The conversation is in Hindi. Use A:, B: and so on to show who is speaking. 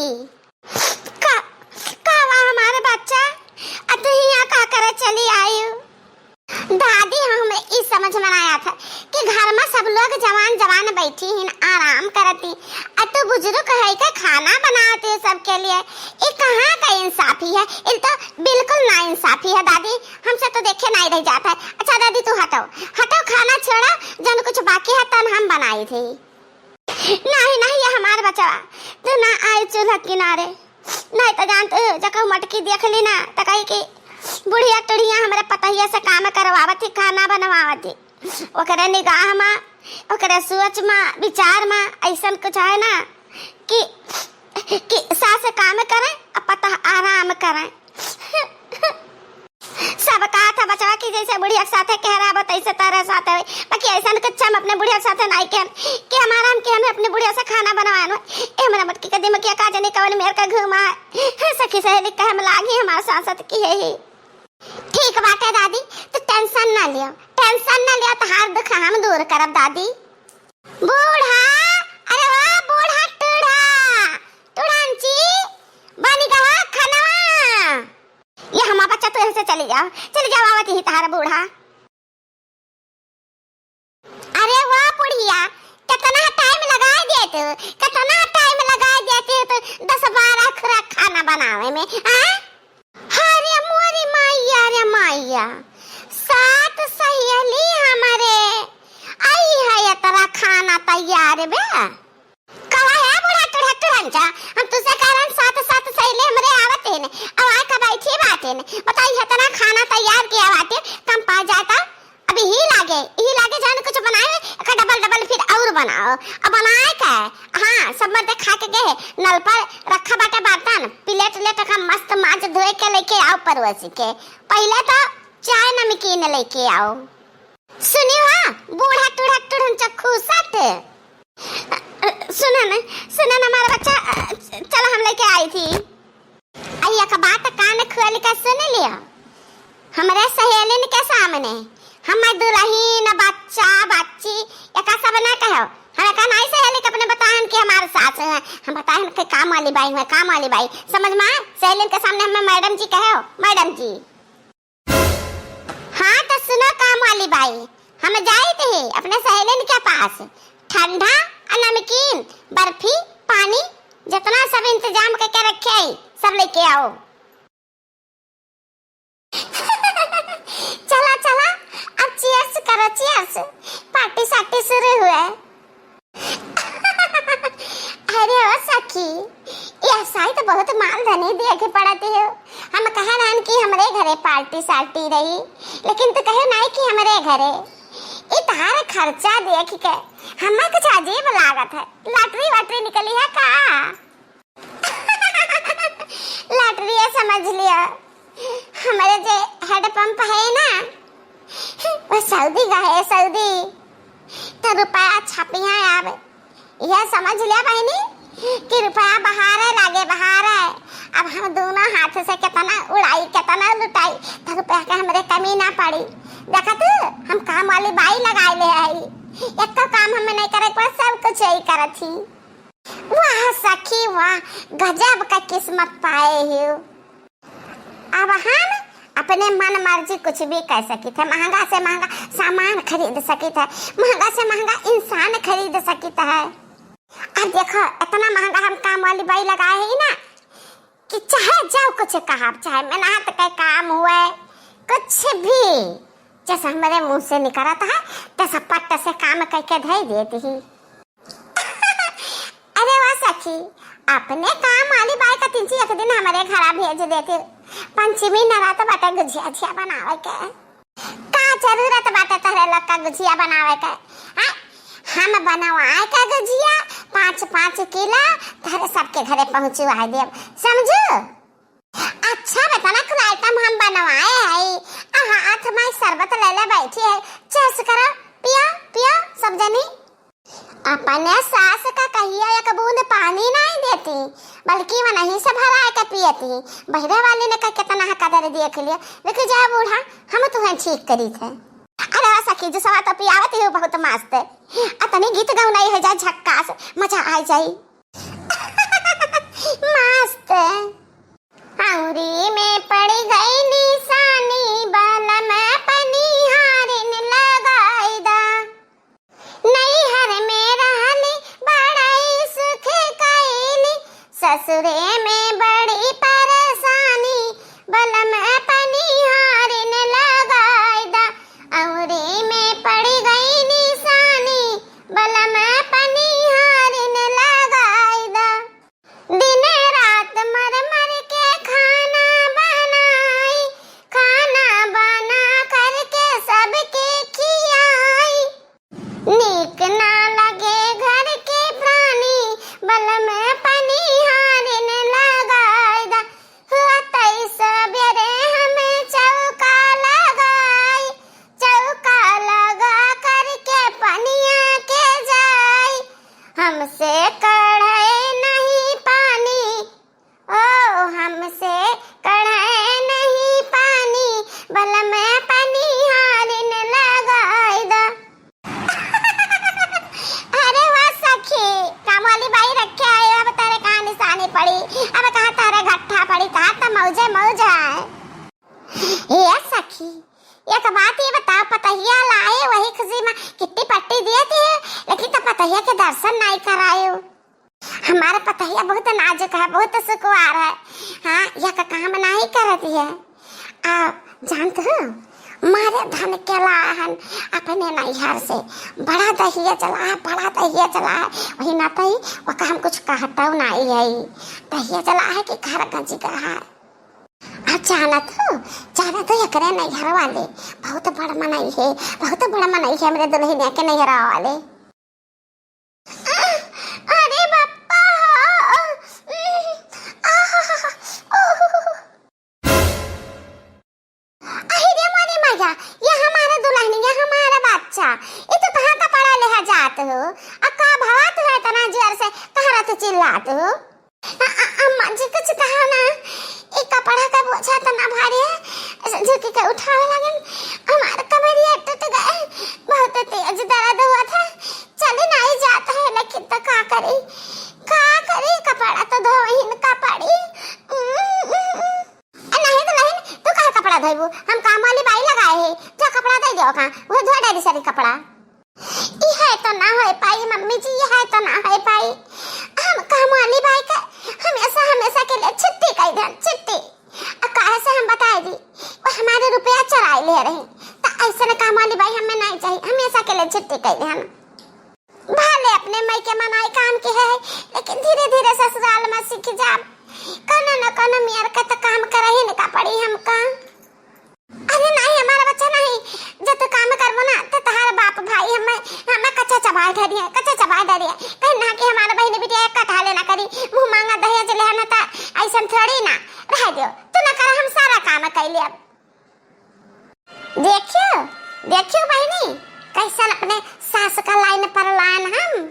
A: का कावा हमारे बच्चा अत यहाँ का करे चली आई दादी। हमें इस समझ में आया था कि घर में सब लोग जवान जवान बैठी हैं आराम करती, अत बुजुर्ग है का खाना बनाते हैं सबके लिए। ये कहाँ का इंसाफी है, ये तो बिल्कुल ना इंसाफी है दादी। हमसे तो देखे नहीं रह जाता है। अच्छा दादी तू हटो हटो, खाना छोड़ो, जन कुछ बाकी है तन हम बनाई थी। नहीं नहीं ये हमारे बच्चा तू ना आए चूल्हा किनारे, नहीं तो जानते जब मटकी देख ली ना तो कही की बुढ़िया टुढ़िया हमारे पतहिया से काम करवावती, खाना बनवावती। ओकरे निगाह में ओकरे सोच में विचार में ऐसा कुछ है ना कि सास काम करें और पता आराम करें। सब कहा था बचवा की जैसे बुढ़िया साथे कह रहा बता ऐसे तारा साथे है, बाकी ऐसा न कुछ हम अपने बुढ़िया साथे नहीं कह कि हमारा हम के हमें अपने बुढ़िया से खाना बनवाना ए हमरा मटकी के दिम के काजनी कवन मेर का घुमा सखी सहेली कह हम लागी हमारा सांसत की है ही। ठीक बात है दादी, तो टेंशन ना लियो, टेंशन ना लियो, तो हर दुख हम दूर करब दादी। बूढ़ा अरे वाह बूढ़ा टूढ़ा टूढ़ांची बनी गवा खाना। ये हमारा बच्चा तो ऐसे चली जाओ आवत ही तारा बूढ़ा। अरे वाह बुढ़िया कितना टाइम लगा देते, कितना टाइम लगा देते तो 10-12 खुराक खाना बनावे में। अरे मोरी माइया रे माइया, 7 सहेली हमारे आई है ये तेरा खाना तैयार बे। कहा है बुढ़ा टूढ़ा टूढ़ंचा, हम तुझसे कारण 7 सहेली हमारे आवत है ने अब आ का बैठी बात है ने बताई है तेरा खाना तैयार किया बाटे कम पा जाता। अभी ही लागे जाने कुछ बनाए का डबल फिर और बनाओ। अब बनाए का हां सब मर्द खा के गए, नल पर रखा बाटे बर्तन प्लेट लेट का मस्त मांज धोए के लेके आओ परोसी के। पहले तो चाय नमकीन लेके आओ। सुनियो हां बूढ़ा टूढ़ा टूढ़न चक्खू सट सुना ना हमारा बच्चा चलो हम लेके आई थी। अय्या का बात कान खोल के सुन लिया हमारे सहेली ने के सामने हमार दुल्हन बच्चा बच्ची एक सब ना कहो। हमें कहा नहीं सहेली के अपने बताएं कि हमारे सास है, हम बताएं कि काम वाली बाई है, काम वाली बाई समझ में आए। सहेली के सामने हमें मैडम जी कहो मैडम जी। हाँ तो सुनो काम वाली बाई, हम जाए थे अपने सहेली के पास, ठंडा नमकीन बर्फी पानी जितना सब इंतजाम करके रखे सब लेके आओ। चला चला अब चीयर्स करो चीयर्स, पार्टी साटी शुरू हुआ। अरे ओ सखी ये साई तो बहुत मालधनी देखे पड़ती हो। हम कह रहे कि हमारे घरे पार्टी साटी रही लेकिन तो कहे नहीं कि हमारे घरे इतना खर्चा देख के हमें कुछ अजीब लागत है। लॉटरी वाटरी निकली है का? लॉटरी है समझ लिया। हमारे जो हेड पंप है ना वो सऊदी का है, सऊदी तो रुपया छापिया आवे यह समझ लिया बहनी कि रुपया बाहर है लागे बाहर है। अब हम दोनों हाथ से कितना उड़ाई कितना लुटाई तो रुपया के हमारे कमी ना पड़ी। देखा तू हम काम वाली बाई लगाए ले आई, एक तो काम हमें नहीं करे पर सब कुछ यही करत थी। वाह सखी वाह गजब का किस्मत पाए हो। अब हम अपने मन मर्जी कुछ भी कर सकी थे, महंगा से महंगा सामान खरीद सकी थे, महंगा से महंगा इंसान खरीद सकी है। अब देखो इतना महंगा हम काम वाली बाई लगाए है ना कि चाहे जाओ कुछ कहा चाहे मेहनत का काम हुए कुछ भी जैसा हमारे मुंह से निकलता है तैसा पट्ट से काम करके धै देती ही। अरे वाह सखी अपने काम वाली बाई का तीन एक दिन हमारे घर भेज देते। पंचमी नरात बाटे गुजिया छिया बनावे के का जरूरत बाटे तहरे लोग का गुजिया बनावे के। हम बनवाए का गुजिया 5-5 किलो तहरे सबके घरे पहुंचवा देब समझो। अच्छा बेटा ना कुल आइटम हम बनवाए है। हाथ में शरबत ले ले बैठी है, चेस करो पियो पियो सब जनी। अपने सास का कहिया एक बूंद पानी नहीं देती बल्कि वो नहीं से भरा के पियती। बहरे वाली ने कितना कदर देख लिया। देखो जा बूढ़ा हम तुम्हें ठीक करी थे। अरे सखी जो सवा तो पियावती हो बहुत मस्त अतनी गीत गाउनाई है जा झक्कास मजा आ जाई। ससुरे में बड़ी परेशानी बलम पनिहारिन लगाई दा अउरी में पड़ी गई निशानी बलम पनिहारिन लगाई दा दिन रात मर मर के खाना बना करके सबके खियाई नीक ना लगे घर के प्राणी बलम पनिहारिन लगाई दा हुआ तई सबेरे हमें चौका लगा करके पनिया के जाई हमसे कढ़े नहीं पानी ओ हमसे कढ़े नहीं पानी बलम पनिहारिन लगाई दा अरे वाह सखी काम वाली बाई रखे आए अब तेरे कहाँ निशानी पड़ी अब कहाँ तेरे गट्ठा पड़ी कहाँ तो मौजे मौज है ये सखी एक बात ये बताओ पतहिया लाए वही खुशी में किट्टी पट्टी दिए थे लेकिन तो पतहिया के दर्शन नहीं कराए हमारा पतहिया बहुत नाजुक है बहुत सुकुवार है हाँ यह का काम नहीं करती है आ जानते हो मारे धन के लाहन अपने नैहर से बड़ा दहिया चला है वही ना तई वो काम कुछ कहता नहीं है दहिया चला है कि घर गंजी का है जाना तो ये करे नैहर वाले बहुत बड़ा मनाई है मेरे दुल्हनिया के नैहर वाले अरे बाप्पा अरे मोरी मजा ये हमारा दुल्हनिया हमारा बच्चा ये तो कहाँ का पढ़ा लिखा जात हो अक्का भवात है तना जोर से कहाँ तो चिल्लात हो अम्मा जी कुछ कहा ना एक कपड़ा का बोझा तना भारी है झुकी के उठावे लगन हमारा कमरिया टूट गए बहुत तेज दर्द हुआ था चले नहीं जाता है लेकिन तो का करे कपड़ा तो धोइन का पड़ी नहीं तू कहाँ कपड़ा धोबू हम काम वाली बाई लगाए है जो कपड़ा दे दो कहाँ वो धो डाली सारी कपड़ा ये तो ना हो पाई मम्मी जी ये तो ना हो पाई हम काम वाली बाई का हमेशा के लिए छुट्टी कहे से हम बताए दी वो हमारे रुपया चुराए ले रहे तो ऐसे ना काम वाली बाई हमें नहीं चाहिए हमेशा के लिए छुट्टी कह दे हम भले अपने मई के मनाई काम के है लेकिन धीरे धीरे ससुराल में सीख जा कौन न कौन मियार का तो काम करे ही ना पड़ी हमका अरे नहीं हमारा बच्चा नहीं जब तू काम करबो ना तो तुम्हारा बाप भाई हमें कच्चा चबा धरिए कहीं ना कि हमारा बहन बिटिया एक कटा लेना करी मुंह मांगा दहेज ले ना ता ऐसा थोड़ी ना रह दियो तू ना कर हम सारा काम कर लिया देखियो बहनी कैसा अपने सास का लाइन पर लाइन हम